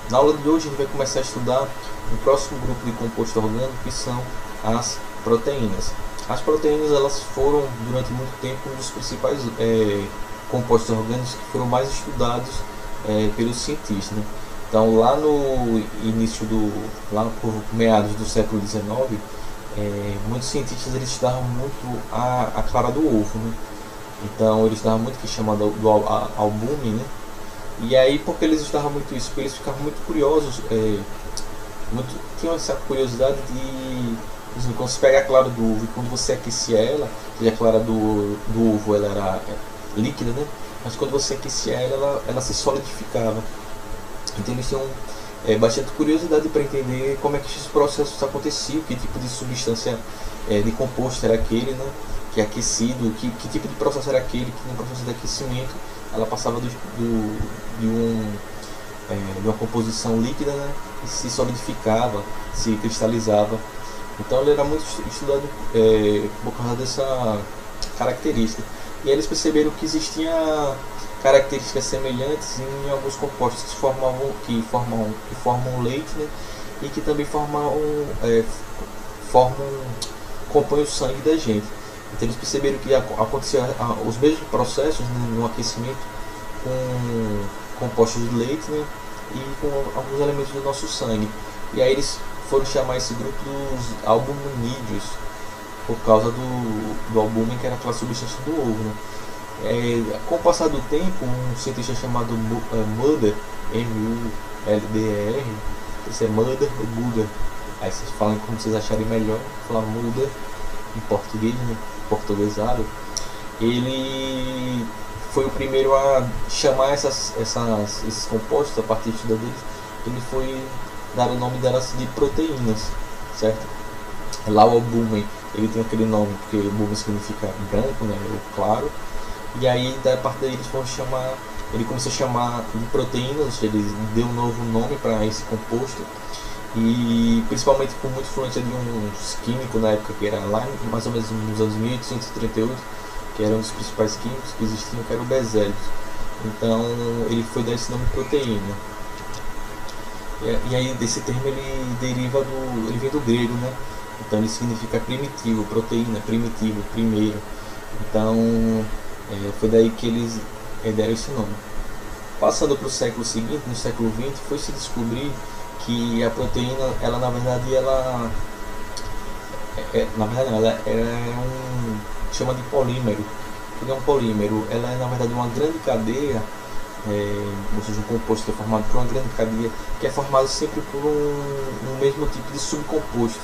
Na aula de hoje a gente vai começar a estudar o próximo grupo de composto orgânico, que são as proteínas. As proteínas, elas foram durante muito tempo um dos principais compostos orgânicos que foram mais estudados pelos cientistas, né? Então, lá no início lá por meados do século XIX, muitos cientistas eles estudavam muito a clara do ovo, né? Então eles estudavam muito o que chama do albume, né? E aí, porque eles estudavam muito isso? Porque eles ficavam muito curiosos, tinham essa curiosidade de, por exemplo, quando você pega a clara do ovo e quando você aquecia ela, e a clara do ovo ela era líquida, né? Mas quando você aquecia ela se solidificava. Então eles tinham bastante curiosidade para entender como é que esses processos aconteciam, que tipo de substância de composto era aquele, né? Que é aquecido, que tipo de processo era aquele, que no processo de aquecimento ela passava de uma composição líquida, né? E se solidificava, se cristalizava. Então ele era muito estudado por causa dessa característica. E aí eles perceberam que existiam características semelhantes em alguns compostos que formam leite, né? E que também compõem o sangue da gente. Então eles perceberam que aconteciam os mesmos processos, né, no aquecimento com compostos de leite, né, e com alguns elementos do nosso sangue. E aí eles foram chamar esse grupo dos albuminídeos, por causa do albumen, que era aquela substância do ovo, né? Com o passar do tempo, um cientista chamado Mulder, M-U-L-D-E-R, esse é Mulder ou Buda, aí vocês falam como vocês acharem melhor, falar Mulder em português, né? Portuguesado. Ele foi o primeiro a chamar esses compostos, a partir de deles, ele foi dar o nome delas de proteínas, certo? Lá o albumen, ele tem aquele nome porque o albumen significa branco, né, ou claro. E aí da parte daí ele começou a chamar de proteínas, ou seja, ele deu um novo nome para esse composto. E principalmente por muita influência de um químico na época, que era lá mais ou menos nos anos 1838, que era um dos principais químicos que existiam, que era o Berzelius. Então ele foi dar esse nome de proteína. E aí desse termo ele vem do grego, né? Então ele significa primitivo, proteína, primitivo, primeiro. Então foi daí que eles deram esse nome. Passando para o século seguinte, no século XX, foi se descobrir que a proteína, ela na verdade ela chama de polímero. O que é um polímero? Ela é na verdade uma grande cadeia, ou seja, um composto que é formado por uma grande cadeia, que é formado sempre por um mesmo tipo de subcomposto.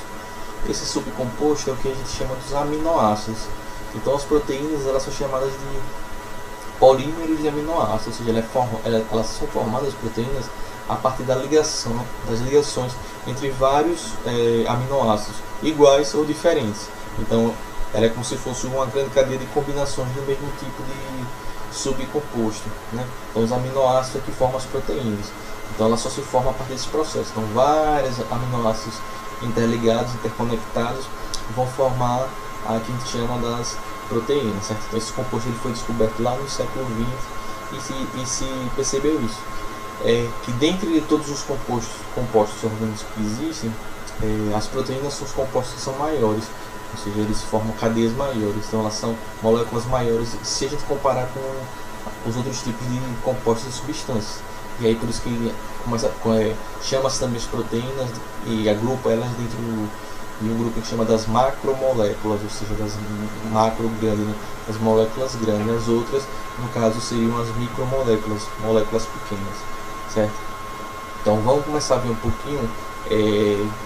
Esse subcomposto é o que a gente chama dos aminoácidos. Então as proteínas, elas são chamadas de polímeros de aminoácidos, ou seja, elas são formadas, as proteínas, a partir das ligações entre vários aminoácidos, iguais ou diferentes. Então ela é como se fosse uma grande cadeia de combinações do mesmo tipo de subcomposto, né? Então os aminoácidos é que formam as proteínas. Então ela só se forma a partir desse processo. Então vários aminoácidos interligados, interconectados, vão formar a que a gente chama das proteínas, certo? Então esse composto ele foi descoberto lá no século XX e se percebeu isso. Que dentre todos os compostos orgânicos que existem, as proteínas são os compostos que são maiores, ou seja, eles formam cadeias maiores, então elas são moléculas maiores se a gente comparar com os outros tipos de compostos e substâncias. E aí por isso que chama-se também as proteínas e agrupa elas dentro de um grupo que chama das macromoléculas, ou seja, das macro grandes, né? As moléculas grandes. As outras, no caso, seriam as micromoléculas, moléculas pequenas, certo? Então vamos começar a ver um pouquinho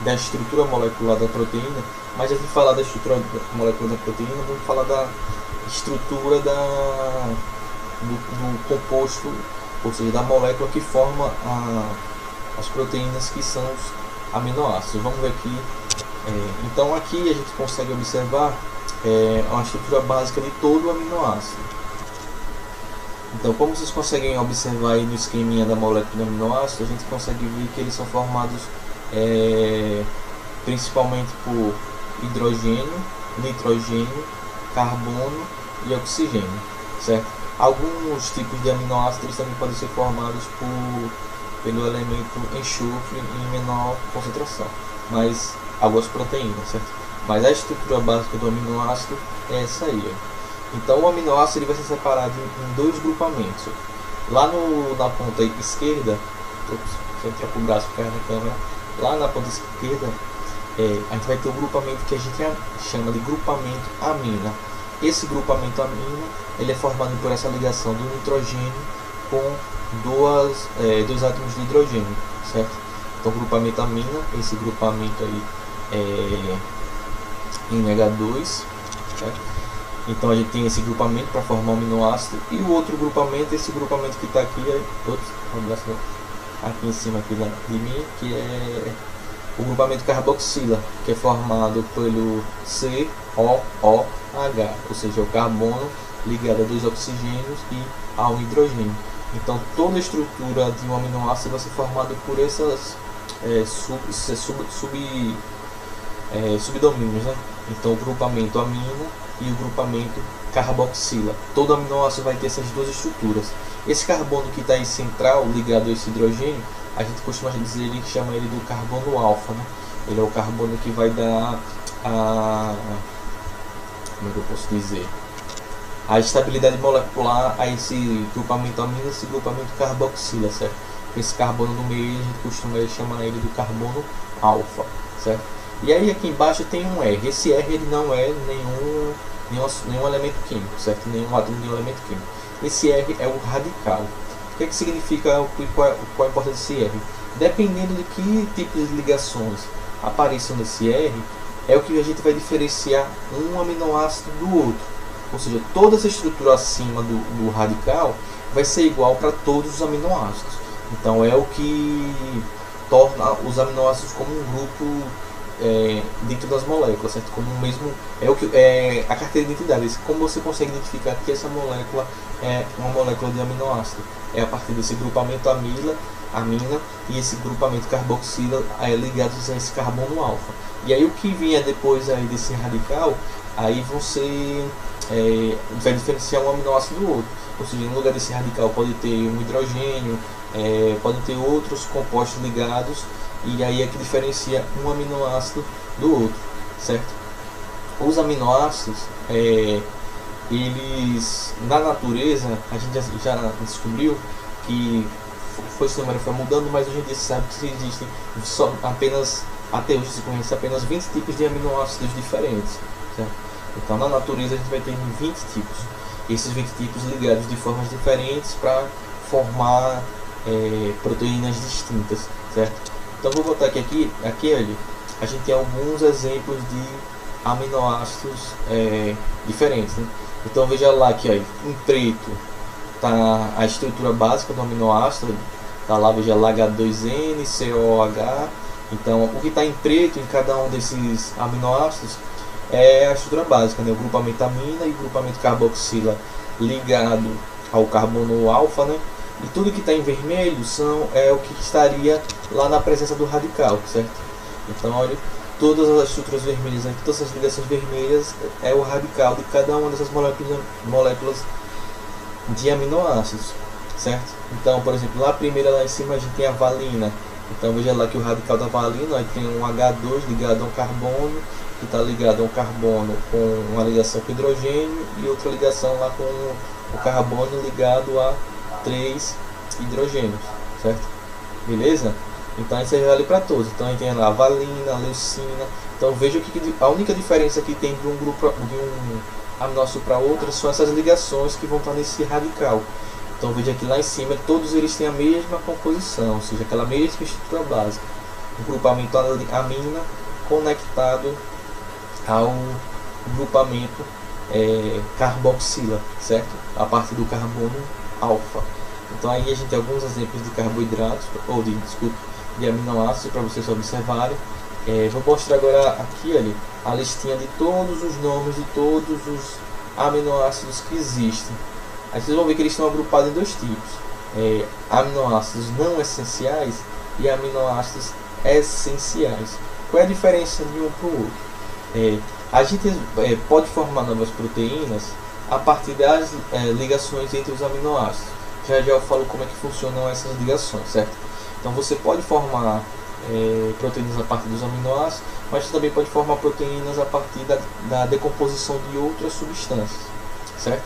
da estrutura molecular da proteína, mas antes de falar da estrutura molecular da proteína, vamos falar da estrutura do composto, ou seja, da molécula que forma as proteínas, que são os aminoácidos. Vamos ver aqui. Então aqui a gente consegue observar uma estrutura básica de todo o aminoácido. Então, como vocês conseguem observar aí no esqueminha da molécula do aminoácido, a gente consegue ver que eles são formados principalmente por hidrogênio, nitrogênio, carbono e oxigênio, certo? Alguns tipos de aminoácidos também podem ser formados por pelo elemento enxofre em menor concentração, mas algumas proteínas, certo? Mas a estrutura básica do aminoácido é essa aí, ó. Então o aminoácido ele vai ser separado em dois grupamentos. Lá na ponta esquerda, deixa eu entrar com o braço para na câmera. Lá na ponta esquerda, a gente vai ter o grupamento que a gente chama de grupamento amina. Esse grupamento amina ele é formado por essa ligação do nitrogênio com dois átomos de hidrogênio, certo? Então, grupamento amina, esse grupamento aí é em NH2, certo? Então a gente tem esse grupamento para formar o aminoácido e o outro grupamento, esse grupamento que está aqui, aqui em cima aqui de mim, que é o grupamento carboxila, que é formado pelo COOH, ou seja, o carbono ligado a dois oxigênios e a um hidrogênio. Então toda a estrutura de um aminoácido vai ser formada por essas subdomínios, né? Então o grupamento amina e o grupamento carboxila. Todo aminoácido vai ter essas duas estruturas. Esse carbono que está aí central, ligado a esse hidrogênio, a gente costuma dizer, ele chama ele do carbono alfa, né? Ele é o carbono que vai dar como é que eu posso dizer? A estabilidade molecular a esse grupamento amina e esse grupamento carboxila, certo? Esse carbono no meio a gente costuma chamar ele do carbono alfa, certo? E aí aqui embaixo tem um R. Esse R ele não é nenhum elemento químico, certo? Nenhum átomo de um elemento químico. Esse R é o radical. O que significa, qual a importância desse R? Dependendo de que tipo de ligações apareçam nesse R, é o que a gente vai diferenciar um aminoácido do outro. Ou seja, toda essa estrutura acima do radical vai ser igual para todos os aminoácidos. Então é o que torna os aminoácidos como um grupo dentro das moléculas, certo? Como o mesmo é a carteira de identidade. Como você consegue identificar que essa molécula é uma molécula de aminoácido? É a partir desse grupamento amina e esse grupamento carboxila ligados a esse carbono alfa. E aí o que vinha depois aí desse radical, aí você vai diferenciar um aminoácido do outro. Ou seja, no lugar desse radical pode ter um hidrogênio, pode ter outros compostos ligados, e aí é que diferencia um aminoácido do outro, certo? Os aminoácidos, eles na natureza, a gente já descobriu que foi mudando, mas hoje em dia se sabe que existem até hoje se conhece apenas 20 tipos de aminoácidos diferentes, certo? Então na natureza a gente vai ter 20 tipos. Esses 20 tipos ligados de formas diferentes para formar proteínas distintas, certo? Então vou botar aqui olha, a gente tem alguns exemplos de aminoácidos diferentes, né? Então veja lá que em preto está a estrutura básica do aminoácido, tá lá, veja lá H2N, COOH. Então o que está em preto em cada um desses aminoácidos é a estrutura básica, né? O grupamento amina e o grupamento carboxila ligado ao carbono alfa, né? E tudo que está em vermelho é o que estaria lá na presença do radical, certo? Então olha, todas as estruturas vermelhas, né? Todas as ligações vermelhas é o radical de cada uma dessas moléculas de aminoácidos, certo? Então, por exemplo, lá em cima a gente tem a valina. Então veja lá que o radical da valina aí tem um H2 ligado a um carbono, que está ligado a um carbono com uma ligação com hidrogênio, e outra ligação lá com o carbono ligado a 3 hidrogênios, certo? Beleza? Então isso vale para todos. Então a gente tem lá a valina, a leucina. Então veja que a única diferença que tem de um grupo de um aminoácido para outro são essas ligações que vão estar nesse radical. Então veja que lá em cima todos eles têm a mesma composição, ou seja, aquela mesma estrutura básica. O grupamento amina conectado ao grupamento carboxila, certo? A partir do carbono alfa. Então aí a gente tem alguns exemplos de carboidratos, de aminoácidos para vocês observarem. Vou mostrar agora aqui a listinha de todos os nomes de todos os aminoácidos que existem. Aí vocês vão ver que eles estão agrupados em dois tipos: aminoácidos não essenciais e aminoácidos essenciais. Qual é a diferença de um para o outro? A gente pode formar novas proteínas a partir das ligações entre os aminoácidos. Já eu falo como é que funcionam essas ligações, certo? Então você pode formar proteínas a partir dos aminoácidos, mas você também pode formar proteínas a partir da decomposição de outras substâncias, certo?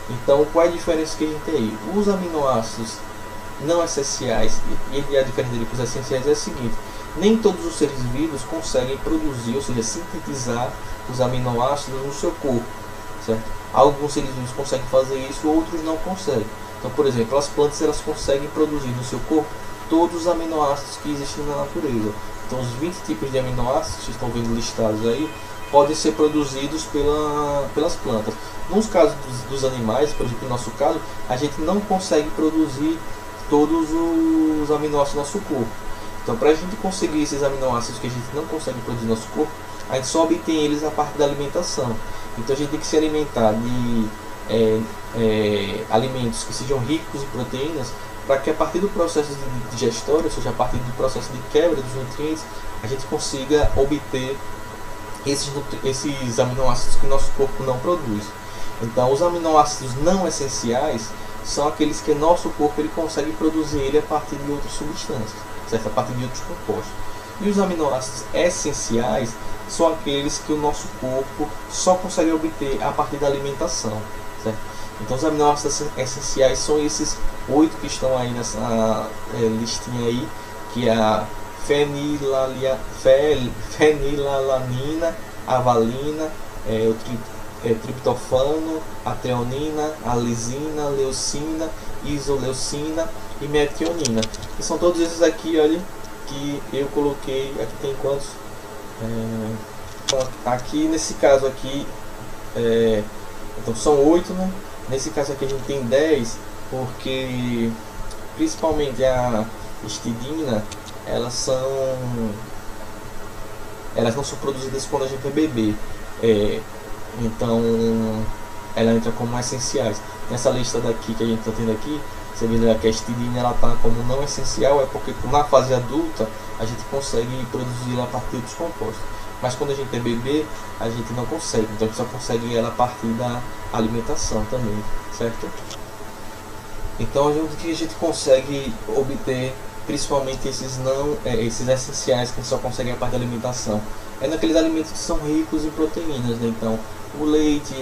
Então qual é a diferença que a gente tem aí? Os aminoácidos não essenciais, e a diferença dele para os essenciais é a seguinte: nem todos os seres vivos conseguem produzir, ou seja, sintetizar os aminoácidos no seu corpo, certo? Alguns seres vivos conseguem fazer isso, outros não conseguem. Então, por exemplo, as plantas elas conseguem produzir no seu corpo todos os aminoácidos que existem na natureza. Então, os 20 tipos de aminoácidos que estão vendo listados aí podem ser produzidos pelas plantas. Nos casos dos animais, por exemplo, no nosso caso, a gente não consegue produzir todos os aminoácidos do nosso corpo. Então, para a gente conseguir esses aminoácidos que a gente não consegue produzir no nosso corpo, a gente só obtém eles a partir da alimentação. Então, a gente tem que se alimentar de alimentos que sejam ricos em proteínas, para que a partir do processo digestório, ou seja, a partir do processo de quebra dos nutrientes, a gente consiga obter esses aminoácidos que o nosso corpo não produz. Então, os aminoácidos não essenciais são aqueles que nosso corpo ele consegue produzir ele a partir de outras substâncias, certo? A partir de outros compostos. E os aminoácidos essenciais são aqueles que o nosso corpo só consegue obter a partir da alimentação, certo? Então os aminoácidos essenciais são esses 8 que estão aí nessa listinha aí, que é a fenilalanina, a valina, o triptofano, a treonina, a lisina, a leucina, isoleucina e metionina. E são todos esses aqui, olha, que eu coloquei. Aqui tem quantos? Aqui nesse caso aqui, então são 8, né? Nesse caso aqui a gente tem 10, porque principalmente a histidina, elas não são produzidas quando a gente é bebê. Então ela entra como essenciais. Nessa lista daqui que a gente está tendo aqui, você vê que a histidina ela está como não essencial, é porque na fase adulta a gente consegue produzir ela a partir dos compostos. Mas quando a gente é bebê, a gente não consegue. Então a gente só consegue ela a partir da alimentação também, certo? Então o que a gente consegue obter, principalmente esses essenciais que a gente só consegue a partir da alimentação, é naqueles alimentos que são ricos em proteínas, né? Então o leite,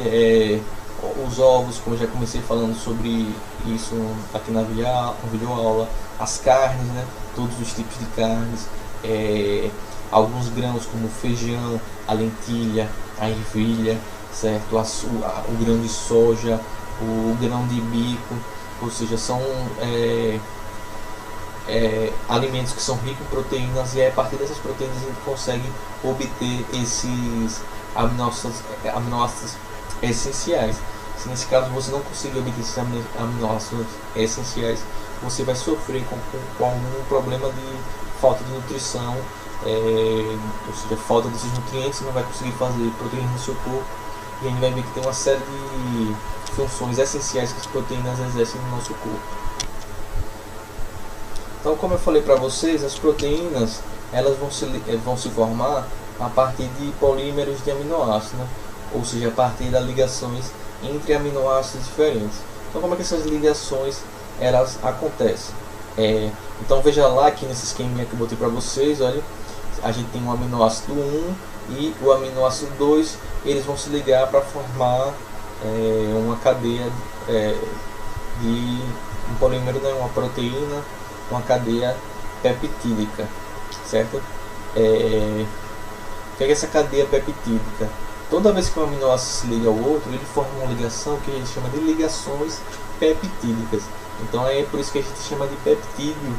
os ovos, como eu já comecei falando sobre isso aqui na videoaula, as carnes, né? Todos os tipos de carnes, alguns grãos como o feijão, a lentilha, a ervilha, certo? O grão de soja, o grão de bico, ou seja, são alimentos que são ricos em proteínas, e a partir dessas proteínas a gente consegue obter esses aminoácidos essenciais. Se nesse caso você não conseguir obter esses aminoácidos essenciais, você vai sofrer com algum problema de falta de nutrição, ou seja, falta desses nutrientes, não vai conseguir fazer proteínas no seu corpo, e a gente vai ver que tem uma série de funções essenciais que as proteínas exercem no nosso corpo. Então, como eu falei para vocês, as proteínas elas vão se formar a partir de polímeros de aminoácidos, né? Ou seja, a partir das ligações entre aminoácidos diferentes. Então, como é que essas ligações elas acontecem? Então veja lá que nesse esquema que eu botei para vocês, olha, a gente tem o aminoácido 1 e o aminoácido 2, eles vão se ligar para formar uma cadeia de um polímero, né, uma proteína, uma cadeia peptídica, certo? O que é essa cadeia peptídica? Toda vez que um aminoácido se liga ao outro, ele forma uma ligação que a gente chama de ligações peptídicas. Então é por isso que a gente chama de peptídeo.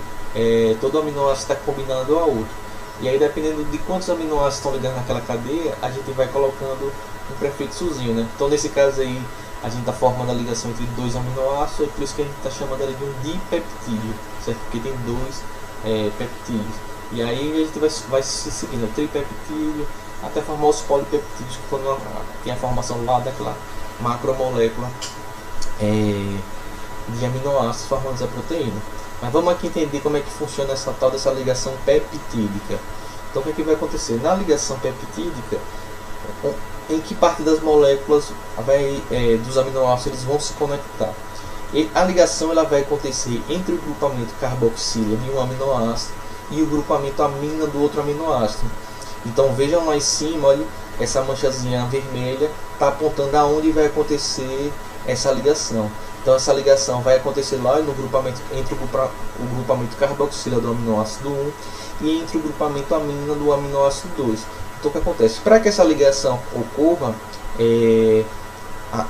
Todo aminoácido está combinado ao outro. E aí, dependendo de quantos aminoácidos estão ligados naquela cadeia, a gente vai colocando um prefixozinho, né? Então nesse caso aí, a gente está formando a ligação entre dois aminoácidos, é por isso que a gente está chamando ela de um dipeptídeo, certo? Porque tem dois peptídeos. E aí a gente vai se seguindo, tripeptídeo, até formar os polipeptídeos, que quando tem a formação lá daquela macromolécula de aminoácidos formando essa proteína. Mas vamos aqui entender como é que funciona essa tal dessa ligação peptídica. Então o que é que vai acontecer? Na ligação peptídica, em que parte das moléculas dos aminoácidos eles vão se conectar? E a ligação ela vai acontecer entre o grupamento carboxila de um aminoácido e o grupamento amina do outro aminoácido. Então vejam lá em cima, olha, essa manchazinha vermelha está apontando aonde vai acontecer essa ligação. Então essa ligação vai acontecer lá no grupamento entre o grupamento carboxila do aminoácido 1 e entre o grupamento amina do aminoácido 2. Então o que acontece? Para que essa ligação ocorra,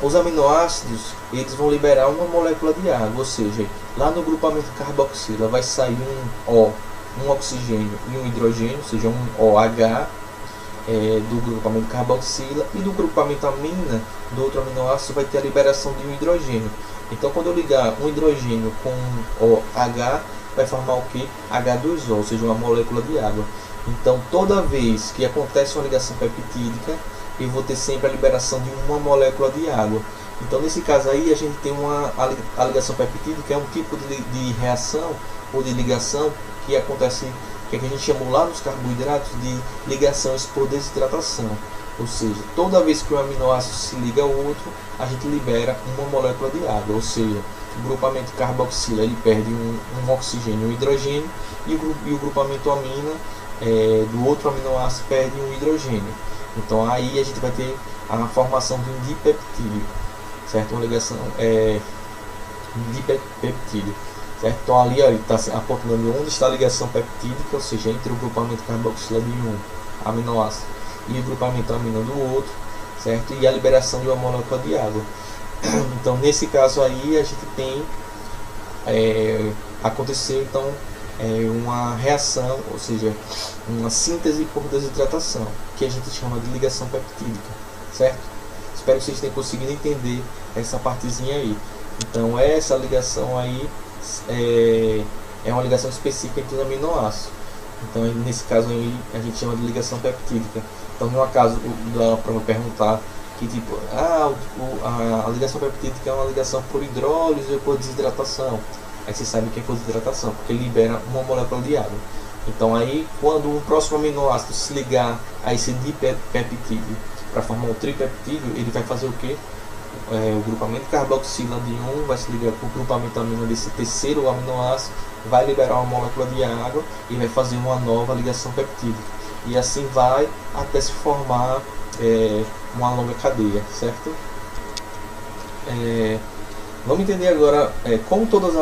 os aminoácidos eles vão liberar uma molécula de água, ou seja, lá no grupamento carboxila vai sair um oxigênio e um hidrogênio, ou seja, um OH do grupamento carboxila, e do grupamento amina do outro aminoácido vai ter a liberação de um hidrogênio. Então quando eu ligar um hidrogênio com OH, vai formar o que? H2O, ou seja, uma molécula de água. Então toda vez que acontece uma ligação peptídica, eu vou ter sempre a liberação de uma molécula de água. Então nesse caso aí a gente tem a ligação peptídica, é um tipo de reação ou de ligação que acontece, que a gente chamou lá nos carboidratos de ligações por desidratação. Ou seja, toda vez que o aminoácido se liga ao outro, a gente libera uma molécula de água. Ou seja, o grupamento carboxila ele perde um oxigênio e um hidrogênio, e o grupamento amina do outro aminoácido perde um hidrogênio. Então aí a gente vai ter a formação de um dipeptídeo, certo? Uma ligação dipeptídeo, certo? Então ali está apontando onde está a ligação peptídica, ou seja, entre o grupamento carboxila de um aminoácido e o grupamento amina do outro, certo? E a liberação de uma molécula de água. Então nesse caso aí a gente tem aconteceu então uma reação, ou seja, uma síntese por desidratação, que a gente chama de ligação peptídica, certo? Espero que vocês tenham conseguido entender essa partezinha aí. Então essa ligação aí é uma ligação específica entre os aminoácidos. Então nesse caso aí a gente chama de ligação peptídica. Então no caso dá para me perguntar que tipo, a ligação peptídica é uma ligação por hidrólise ou por desidratação. Aí você sabe o que é por desidratação, porque libera uma molécula de água. Então aí quando um próximo aminoácido se ligar a esse dipeptídeo para formar um tripeptídeo, ele vai fazer o que? O grupamento carboxila de um vai se ligar com o grupamento amina desse terceiro aminoácido, vai liberar uma molécula de água e vai fazer uma nova ligação peptídica. E assim vai até se formar uma longa cadeia, certo? Vamos entender agora como todas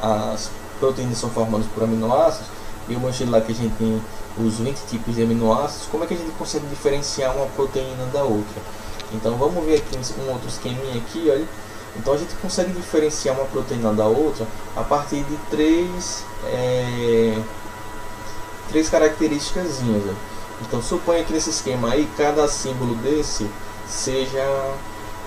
as proteínas são formadas por aminoácidos. E eu mostrei lá que a gente tem os 20 tipos de aminoácidos. Como é que a gente consegue diferenciar uma proteína da outra? Então vamos ver aqui um outro esqueminha aqui, olha. Então a gente consegue diferenciar uma proteína da outra a partir de três características. Então suponha que nesse esquema aí, cada símbolo desse seja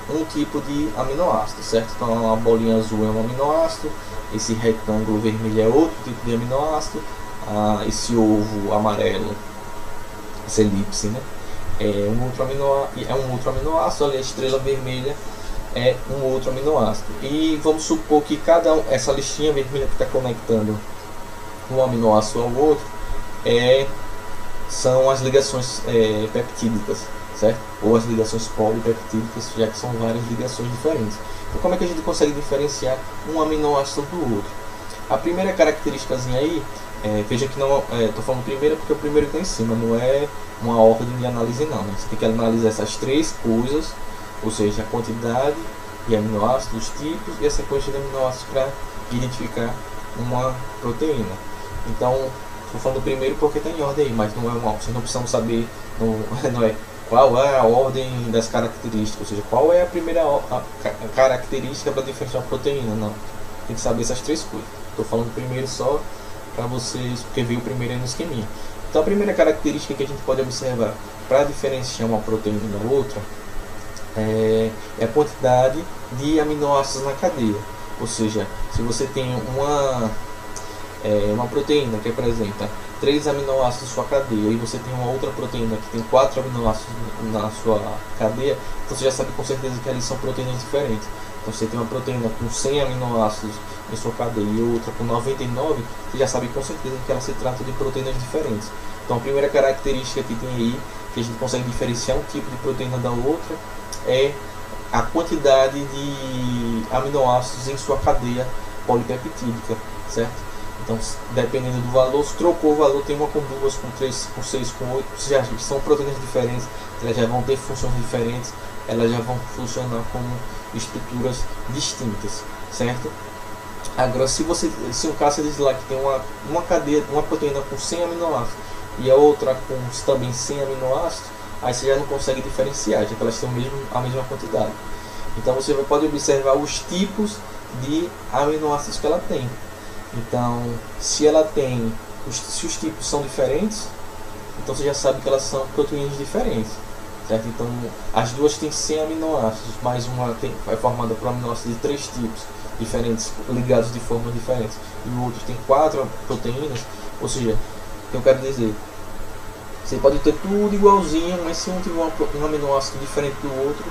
um tipo de aminoácido, certo? Então a bolinha azul é um aminoácido, esse retângulo vermelho é outro tipo de aminoácido, esse ovo amarelo, essa elipse, né? É um outro aminoácido, ali a estrela vermelha é um outro aminoácido. E vamos supor que essa listinha vermelha que está conectando um aminoácido ao outro são as ligações peptídicas, certo? Ou as ligações polipeptídicas, já que são várias ligações diferentes. Então como é que a gente consegue diferenciar um aminoácido do outro? A primeira característica aí, veja que não estou falando primeira porque o primeiro está em cima, não é uma ordem de análise não, né? Você tem que analisar essas três coisas, ou seja, a quantidade de aminoácidos, os tipos e a sequência de aminoácidos para identificar uma proteína. Então estou falando primeiro porque está em ordem aí, mas não é uma, vocês não precisam saber, não é qual é a ordem das características, ou seja, qual é a primeira característica para diferenciar uma proteína, não. Tem que saber essas três coisas. Estou falando primeiro só para vocês, porque veio o primeiro aí no esqueminha. Então a primeira característica que a gente pode observar para diferenciar uma proteína da outra é a quantidade de aminoácidos na cadeia. Ou seja, se você tem uma proteína que apresenta 3 aminoácidos em sua cadeia e você tem uma outra proteína que tem 4 aminoácidos na sua cadeia, você já sabe com certeza que ali são proteínas diferentes. Então você tem uma proteína com 100 aminoácidos em sua cadeia e outra com 99, você já sabe com certeza que ela se trata de proteínas diferentes. Então a primeira característica que tem aí, que a gente consegue diferenciar um tipo de proteína da outra, é a quantidade de aminoácidos em sua cadeia polipeptídica, certo? Então, dependendo do valor, se trocou o valor, tem uma com 2, com 3, com 6, com 8, já são proteínas diferentes, elas já vão ter funções diferentes, elas já vão funcionar como estruturas distintas, certo? Agora, se um caso você diz lá que tem uma cadeia, uma proteína com 100 aminoácidos e a outra com também 100 aminoácidos, aí você já não consegue diferenciar, já que elas têm a mesma quantidade. Então você pode observar os tipos de aminoácidos que ela tem. Então, se os tipos são diferentes, então você já sabe que elas são proteínas diferentes, certo? Então, as duas têm 100 aminoácidos, mais uma é formada por aminoácidos de 3 tipos diferentes, ligados de forma diferente, e o outro tem 4 proteínas, ou seja, o que eu quero dizer, você pode ter tudo igualzinho, mas se um tiver um aminoácido diferente do outro,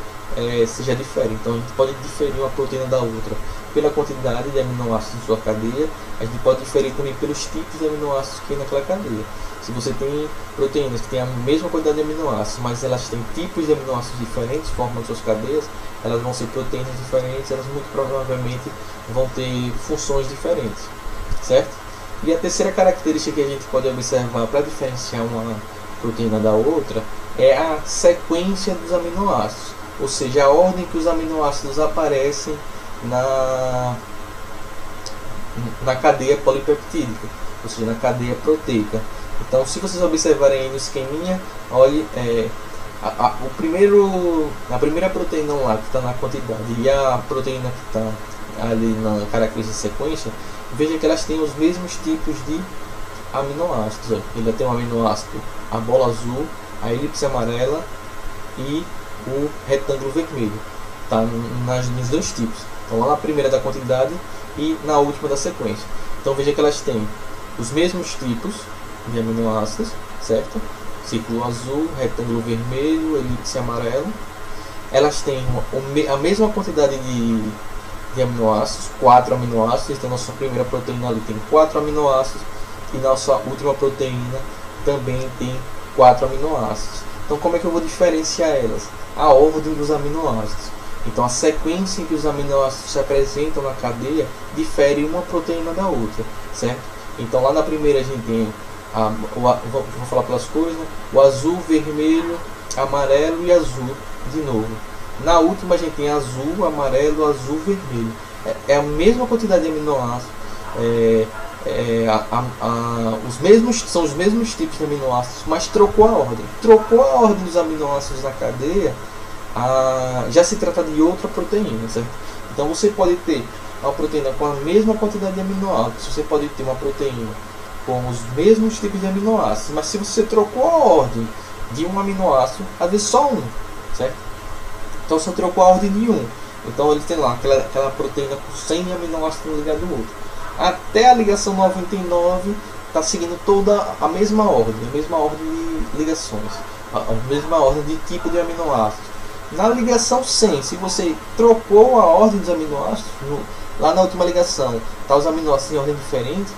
você já difere. Então a gente pode diferir uma proteína da outra pela quantidade de aminoácidos em sua cadeia, a gente pode diferir também pelos tipos de aminoácidos que tem naquela cadeia. Se você tem proteínas que têm a mesma quantidade de aminoácidos, mas elas têm tipos de aminoácidos diferentes, formam suas cadeias, elas vão ser proteínas diferentes, elas muito provavelmente vão ter funções diferentes, certo? E a terceira característica que a gente pode observar para diferenciar uma proteína da outra é a sequência dos aminoácidos, ou seja, a ordem que os aminoácidos aparecem na cadeia polipeptídica, ou seja, na cadeia proteica. Então, se vocês observarem aí no esqueminha, olhe a primeira proteína lá que está na quantidade e a proteína que está ali na característica de sequência, veja que elas têm os mesmos tipos de aminoácidos. Ele tem um aminoácido, a bola azul, a elipse amarela e o retângulo vermelho. Tá nos dois tipos. Então, lá na primeira da quantidade e na última da sequência. Então, veja que elas têm os mesmos tipos de aminoácidos, certo? Círculo azul, retângulo vermelho, elipse amarelo. Elas têm a mesma quantidade de aminoácidos, 4 aminoácidos. Então, nossa primeira proteína ali tem 4 aminoácidos e nossa última proteína também tem 4 aminoácidos. Então, como é que eu vou diferenciar elas? A ordem dos aminoácidos. Então, a sequência em que os aminoácidos se apresentam na cadeia difere uma proteína da outra, certo? Então, lá na primeira a gente tem vou falar pelas cores, né? O azul, vermelho, amarelo e azul de novo. Na última a gente tem azul, amarelo, azul, vermelho. É a mesma quantidade de aminoácidos, são os mesmos tipos de aminoácidos, mas trocou a ordem. Trocou a ordem dos aminoácidos na cadeia, já se trata de outra proteína, certo? Então você pode ter uma proteína com a mesma quantidade de aminoácidos, você pode ter uma proteína com os mesmos tipos de aminoácidos, mas se você trocou a ordem de um aminoácido, às vezes só um, certo? Então você trocou a ordem de um, então ele tem lá aquela proteína com 100 aminoácidos ligado ao outro. Até a ligação 99 está seguindo toda a mesma ordem de ligações, a mesma ordem de tipo de aminoácidos. Na ligação 100, se você trocou a ordem dos aminoácidos, lá na última ligação está os aminoácidos em ordem diferente,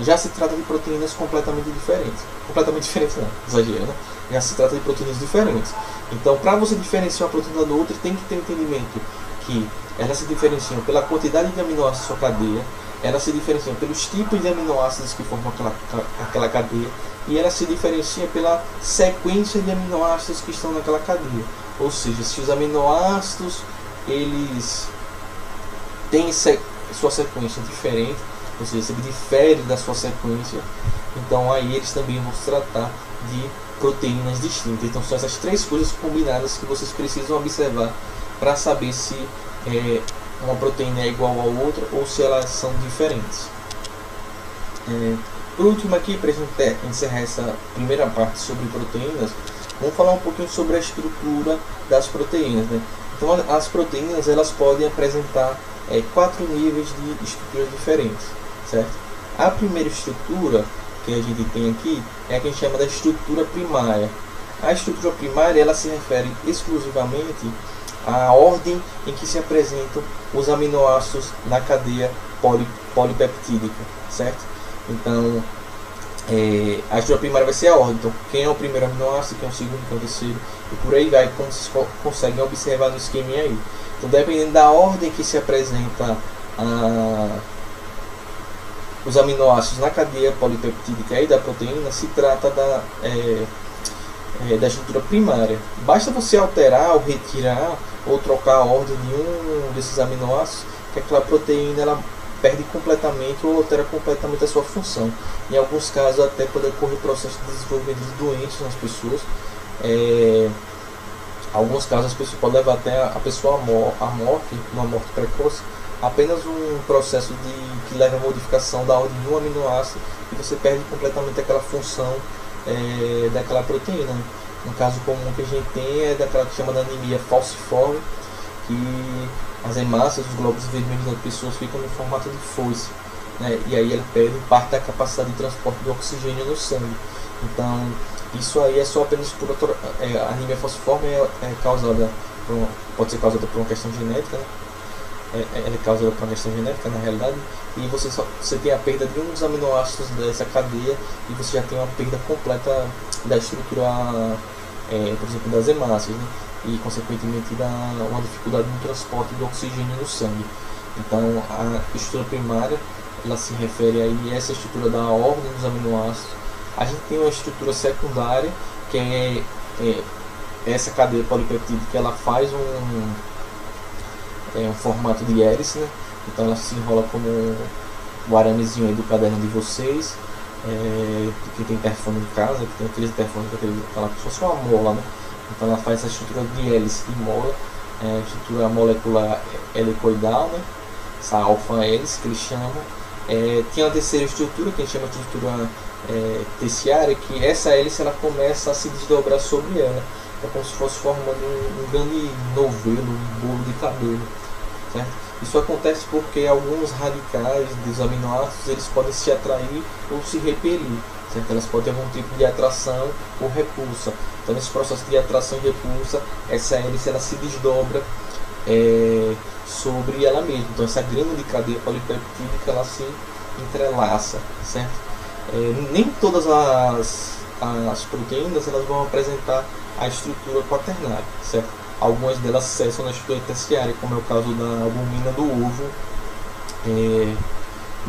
já se trata de proteínas completamente diferentes. Completamente diferentes não, exagero, né? Já se trata de proteínas diferentes. Então, para você diferenciar uma proteína da outra, tem que ter entendimento que elas se diferenciam pela quantidade de aminoácidos na sua cadeia, elas se diferenciam pelos tipos de aminoácidos que formam aquela cadeia, e elas se diferenciam pela sequência de aminoácidos que estão naquela cadeia. Ou seja, se os aminoácidos eles têm sua sequência diferente, ou seja, se ele difere da sua sequência, então aí eles também vão se tratar de proteínas distintas. Então são essas três coisas combinadas que vocês precisam observar para saber se uma proteína é igual a outra ou se elas são diferentes. Por último aqui, para a gente encerrar essa primeira parte sobre proteínas, vamos falar um pouquinho sobre a estrutura das proteínas, né? Então as proteínas elas podem apresentar 4 níveis de estruturas diferentes, certo? A primeira estrutura que a gente tem aqui é a que a gente chama da estrutura primária. A estrutura primária ela se refere exclusivamente à ordem em que se apresentam os aminoácidos na cadeia polipeptídica, certo? Então a estrutura primária vai ser a ordem. Então, quem é o primeiro aminoácido, quem é o segundo, quem é o terceiro, e por aí vai, como vocês conseguem observar no esquema aí. Então, dependendo da ordem que se apresenta os aminoácidos na cadeia polipeptídica e da proteína, se trata da estrutura primária. Basta você alterar ou retirar ou trocar a ordem de um desses aminoácidos, que aquela proteína ela perde completamente ou altera completamente a sua função. Em alguns casos até pode ocorrer processo de desenvolvimento de doenças nas pessoas. Em alguns casos as pessoas podem levar até a pessoa à morte, uma morte precoce, apenas um processo que leva a modificação da ordem de um aminoácido e você perde completamente aquela função daquela proteína. Um caso comum que a gente tem é daquela que chama de anemia falciforme, que as hemácias, os glóbulos vermelhos das pessoas ficam no formato de foice, né? E aí ele perde parte da capacidade de transporte de oxigênio no sangue. Então, isso aí é só apenas por a anemia falciforme causada pode ser causada por uma questão genética, né? Ela é causada por uma questão genética na realidade, e você tem a perda de um dos aminoácidos dessa cadeia e você já tem uma perda completa da estrutura, por exemplo, das hemácias, né? E consequentemente uma dificuldade no transporte do oxigênio no sangue. Então a estrutura primária ela se refere aí a essa estrutura da ordem dos aminoácidos. A gente tem uma estrutura secundária que é essa cadeia polipeptídica que ela faz um formato de hélice, né? Então ela se enrola como o aramezinho aí do caderno de vocês. Que tem interfone em casa, que tem aqueles interfones que ela como se fosse uma mola, né? Então ela faz essa estrutura de hélice de mola, estrutura molecular helicoidal, né? Essa alfa-hélice que eles chamam. Tem a terceira estrutura, que a gente chama de estrutura terciária, que essa hélice ela começa a se desdobrar sobre ela. É como se fosse formando um grande novelo, um bolo de cabelo, certo? Isso acontece porque alguns radicais dos aminoácidos eles podem se atrair ou se repelir, certo? Elas podem ter algum tipo de atração ou repulsa. Então, nesse processo de atração e repulsa, essa hélice ela se desdobra sobre ela mesma. Então, essa grande cadeia polipeptídica ela se entrelaça, certo? Nem todas as proteínas elas vão apresentar a estrutura quaternária, certo? Algumas delas cessam na estrutura terciária, como é o caso da albumina do ovo,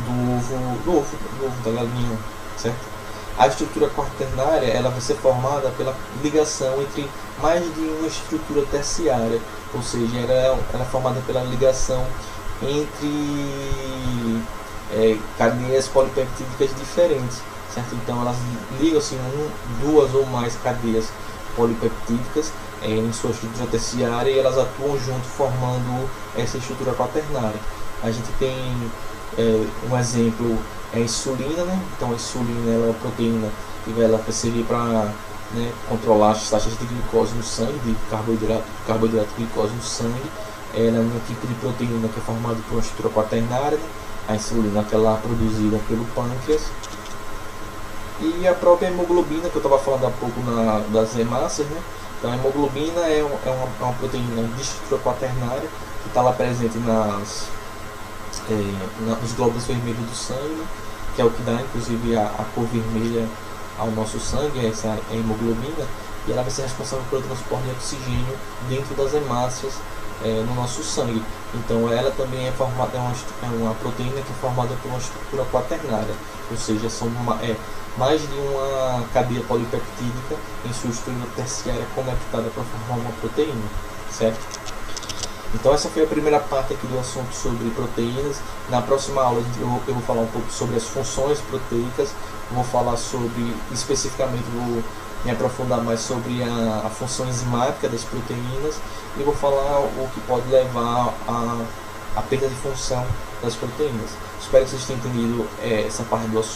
do ovo da galinha, certo? A estrutura quaternária ela vai ser formada pela ligação entre mais de uma estrutura terciária, ou seja, ela é formada pela ligação entre cadeias polipeptídicas diferentes, certo? Então elas ligam-se duas ou mais cadeias polipeptídicas em sua estrutura terciária e elas atuam junto formando essa estrutura quaternária. A gente tem um exemplo é a insulina, né? Então a insulina ela é uma proteína que vai servir para controlar as taxas de glicose no sangue, de carboidrato e glicose no sangue. Ela é um tipo de proteína que é formada por uma estrutura quaternária, né? A insulina aquela produzida pelo pâncreas. E a própria hemoglobina, que eu estava falando há pouco das hemácias, né? Então a hemoglobina é uma proteína de estrutura quaternária que está lá presente nos glóbulos vermelhos do sangue, né? Que é o que dá inclusive a cor vermelha ao nosso sangue, essa hemoglobina, e ela vai ser responsável pelo transporte de oxigênio dentro das hemácias no nosso sangue. Então ela também é uma proteína que é formada por uma estrutura quaternária, ou seja, são mais de uma cadeia polipeptídica em sua estrutura terciária conectada para formar uma proteína, certo? Então essa foi a primeira parte aqui do assunto sobre proteínas. Na próxima aula eu vou falar um pouco sobre as funções proteicas, vou falar especificamente vou me aprofundar mais sobre a função enzimática das proteínas e vou falar o que pode levar à perda de função das proteínas. Espero que vocês tenham entendido essa parte do assunto.